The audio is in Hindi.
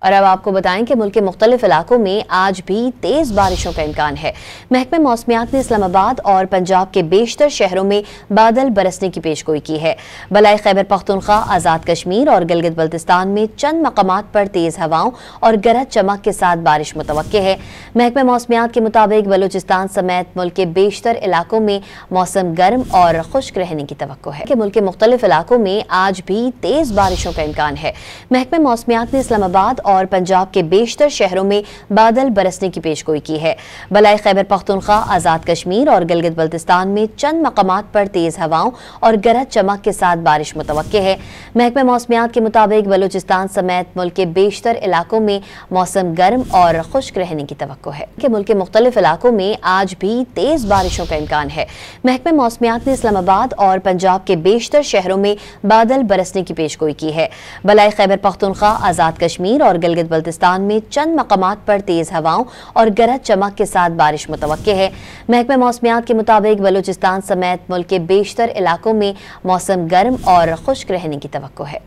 और अब आपको बताएं कि मुल्क के मुख्तलिफ इलाकों में आज भी तेज बारिशों का इम्कान है। महकमे मौसमियात ने इस्लामाबाद और पंजाब के बेशतर शहरों में बादल बरसने की पेशगोई की है। बलाई खैबर पख्तूनख्वा, आज़ाद कश्मीर और गिलगित बल्तिस्तान में चंद मकामात पर तेज हवाओं और गरज चमक के साथ बारिश मुतवक्के है। महकमे मौसमियात के मुताबिक बलूचिस्तान समेत मुल्क के बेशतर इलाकों में मौसम गर्म और खुश्क रहने की तवक्को है कि मुल्क के मुख्तलिफ इलाकों में आज भी तेज बारिशों का इम्कान है। महकमे मौसमियात ने इस्लामाबाद और पंजाब के बेशतर शहरों में बादल बरसने की पेशगोई की है। बलाई खैबर पख्तूनख्वा, आज़ाद कश्मीर और गिलगित बल्तिस्तान में चंद मकामात पर तेज हवाओं और गरज चमक के साथ बारिश मुतवक्के है। महकमे मौसमियात के मुताबिक बलूचिस्तान समेत मुल्क के बेशतर इलाकों में मौसम गर्म और खुश्क रहने की तवक्को है कि मुल्क के मुख्तलिफ इलाकों में आज भी तेज बारिशों का इम्कान है। महकमे मौसमियात ने इस्लामाबाद और पंजाब के बेशतर शहरों में बादल बरसने की पेशगोई की है। बलाई खैबर पख्तूनख्वा, आज़ाद कश्मीर और गिलगित बल्तिस्तान में चंद मकामात पर तेज हवाओं और गरज चमक के साथ बारिश मुतवक्के है। महकमे मौसमियात के मुताबिक बलूचिस्तान समेत मुल्क के बेशतर इलाकों में मौसम गर्म और खुश्क रहने की तवक्को है।